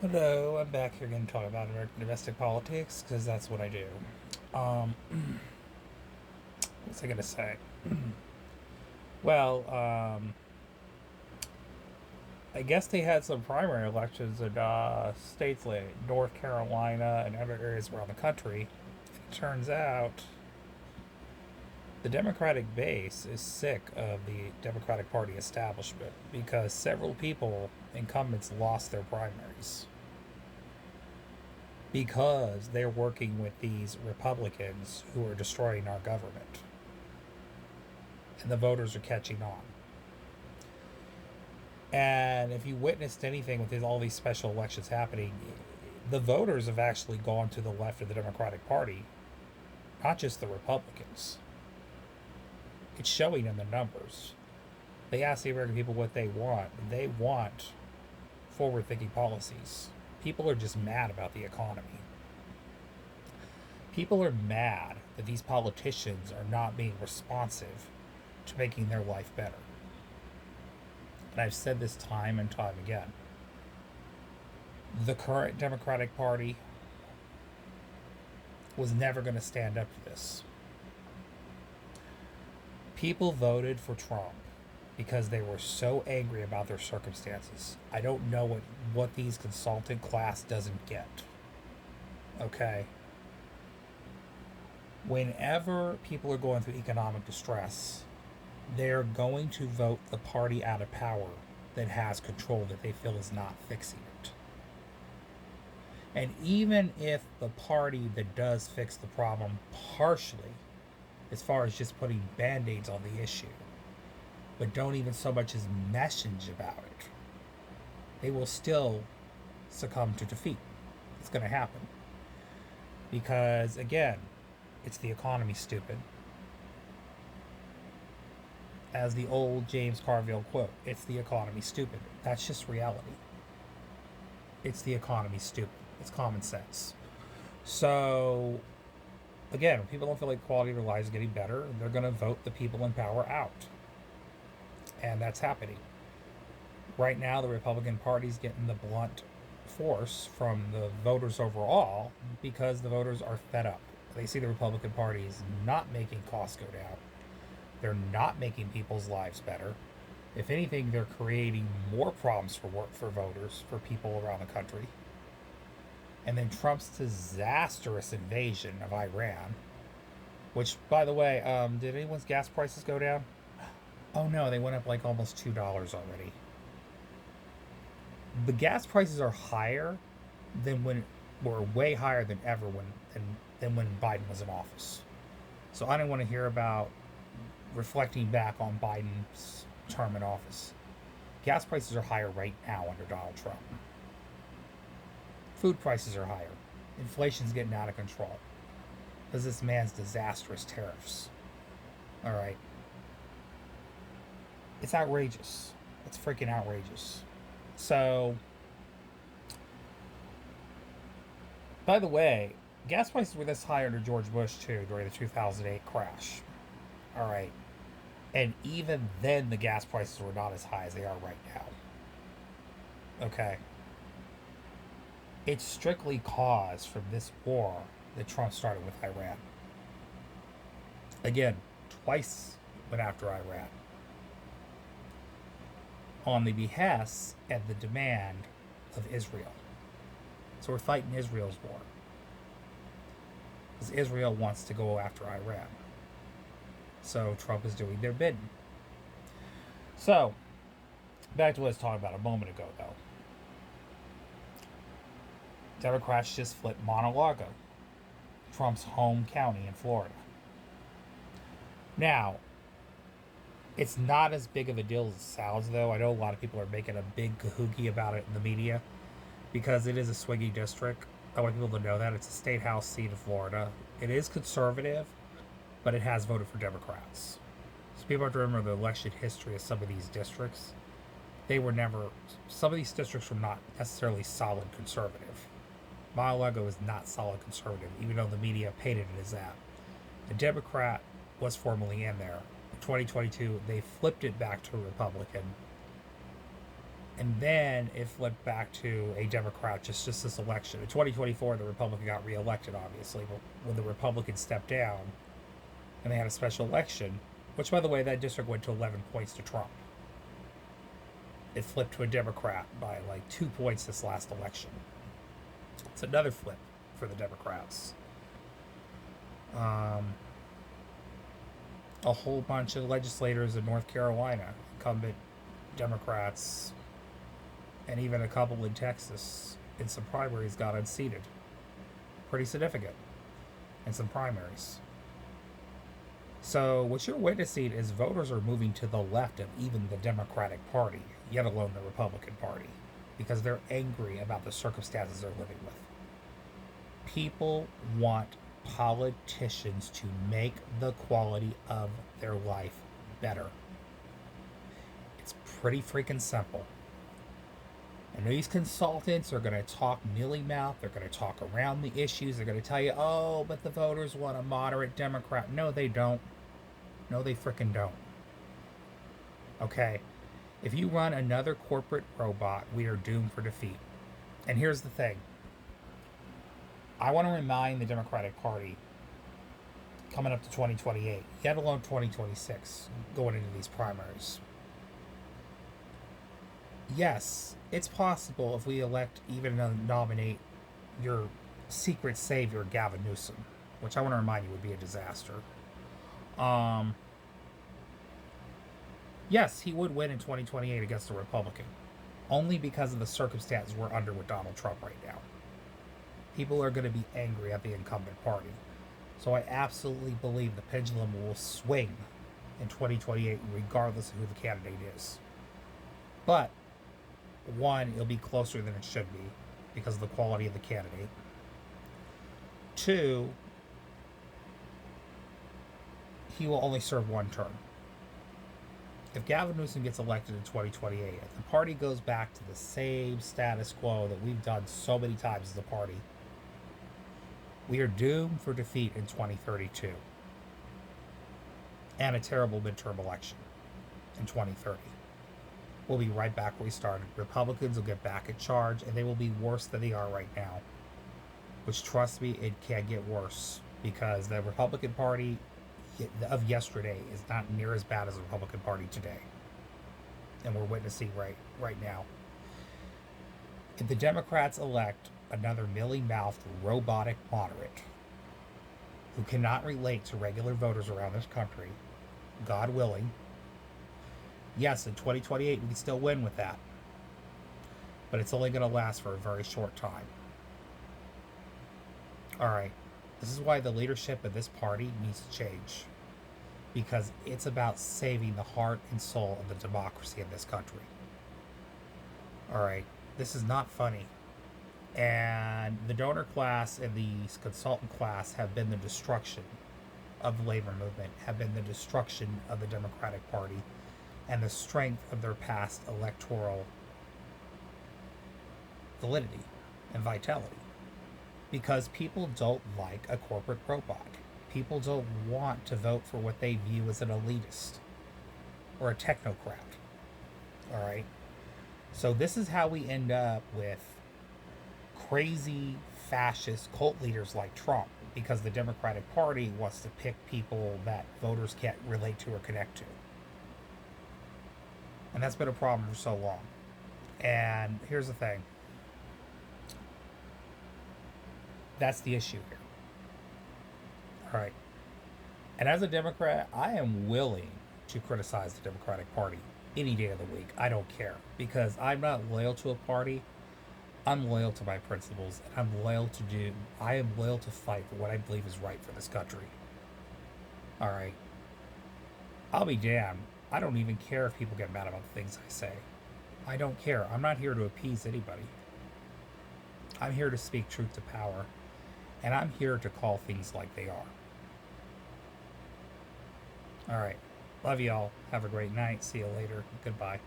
Hello, I'm back here going to talk about American domestic politics because that's what I do. Um, what's I going to say? Well, I guess they had some primary elections in states like North Carolina and other areas around the country. It turns out the Democratic base is sick of the Democratic Party establishment because several people, incumbents, lost their primaries because they're working with these Republicans who are destroying our government. And the voters are catching on. And if you witnessed anything with all these special elections happening, the voters have actually gone to the left of the Democratic Party, not just the Republicans. It's showing in the numbers. They ask the American people what they want. They want forward thinking policies. People are just mad about the economy. People are mad that these politicians are not being responsive to making their life better. And I've said this time and time again. The current Democratic Party was never going to stand up to this. People voted for Trump because they were so angry about their circumstances. I don't know what these consultant class doesn't get. Okay? Whenever people are going through economic distress, they're going to vote the party out of power that has control that they feel is not fixing it. And even if the party that does fix the problem partially, as far as just putting band aids on the issue, but don't even so much as message about it, they will still succumb to defeat. It's going to happen. Because, again, it's the economy, stupid. As the old James Carville quote, it's the economy, stupid. That's just reality. It's the economy, stupid. It's common sense. So, again, when people don't feel like quality of their lives is getting better, they're going to vote the people in power out. And that's happening. Right now, the Republican Party's getting the blunt force from the voters overall because the voters are fed up. They see the Republican Party is not making costs go down. They're not making people's lives better. If anything, they're creating more problems for voters, for people around the country. And then Trump's disastrous invasion of Iran, which, by the way, did anyone's gas prices go down? Oh no, they went up like almost $2 already. The gas prices are higher than when were way higher than ever than when Biden was in office. So I don't want to hear about reflecting back on Biden's term in office. Gas prices are higher right now under Donald Trump. Food prices are higher. Inflation's getting out of control because this man's disastrous tariffs. All right. It's outrageous. It's freaking outrageous. So, by the way, gas prices were this high under George Bush too during the 2008 crash. All right. And even then, the gas prices were not as high as they are right now. Okay. It's strictly caused from this war that Trump started with Iran. Again, twice went after Iran on the behest and the demand of Israel. So we're fighting Israel's war because Israel wants to go after Iran. So Trump is doing their bidding. So, back to what I was talking about a moment ago, though. Democrats just flipped Mar-a-Lago, Trump's home county in Florida. Now, it's not as big of a deal as it sounds, though. I know a lot of people are making a big kahoogie about it in the media because it is a swingy district. I want people to know that. It's a state house seat of Florida. It is conservative, but it has voted for Democrats. So people have to remember the election history of some of these districts. They were never, some of these districts were not necessarily solid conservative. Mar-a-Lago is not solid conservative, even though the media painted it as that. The Democrat was formerly in there. In 2022, they flipped it back to a Republican. And then it flipped back to a Democrat just this election. In 2024, the Republican got reelected, obviously, but when the Republicans stepped down and they had a special election, which, by the way, that district went to 11 points to Trump. It flipped to a Democrat by like 2 points this last election. It's another flip for the Democrats. A whole bunch of legislators in North Carolina, incumbent Democrats, and even a couple in Texas in some primaries got unseated. Pretty significant in some primaries. So what you're witnessing is voters are moving to the left of even the Democratic Party, yet alone the Republican Party, because they're angry about the circumstances they're living with. People want politicians to make the quality of their life better. It's pretty freaking simple. And these consultants are going to talk mealy-mouthed. They're going to talk around the issues. They're going to tell you, oh, but the voters want a moderate Democrat. No, they don't. No, they freaking don't. Okay? If you run another corporate robot, we are doomed for defeat. And here's the thing. I want to remind the Democratic Party, coming up to 2028, yet alone 2026, going into these primaries. Yes, it's possible if we elect, even nominate your secret savior, Gavin Newsom, which I want to remind you would be a disaster. Yes, he would win in 2028 against a Republican, only because of the circumstances we're under with Donald Trump right now. People are going to be angry at the incumbent party. So I absolutely believe the pendulum will swing in 2028 regardless of who the candidate is. But, one, it'll be closer than it should be because of the quality of the candidate. Two, he will only serve one term. If Gavin Newsom gets elected in 2028, if the party goes back to the same status quo that we've done so many times as a party, we are doomed for defeat in 2032 and a terrible midterm election in 2030. We'll be right back where we started. Republicans will get back in charge, and they will be worse than they are right now. Which, trust me, it can't get worse because the Republican Party of yesterday is not near as bad as the Republican Party today. And we're witnessing right now. If the Democrats elect another mealy-mouthed robotic moderate who cannot relate to regular voters around this country, God willing, yes, in 2028 we can still win with that. But it's only going to last for a very short time. Alright, this is why the leadership of this party needs to change. Because it's about saving the heart and soul of the democracy in this country. Alright, this is not funny. And the donor class and the consultant class have been the destruction of the labor movement, have been the destruction of the Democratic Party, and the strength of their past electoral validity and vitality. Because people don't like a corporate robot. People don't want to vote for what they view as an elitist or a technocrat. Alright? So this is how we end up with crazy fascist cult leaders like Trump, because the Democratic Party wants to pick people that voters can't relate to or connect to. And that's been a problem for so long. And here's the thing. That's the issue here. Alright. And as a Democrat, I am willing to criticize the Democratic Party any day of the week. I don't care. Because I'm not loyal to a party. I'm loyal to my principles. And I am loyal to fight for what I believe is right for this country. Alright. I'll be damned. I don't even care if people get mad about the things I say. I don't care. I'm not here to appease anybody. I'm here to speak truth to power. And I'm here to call things like they are. Alright. Love y'all. Have a great night. See you later. Goodbye.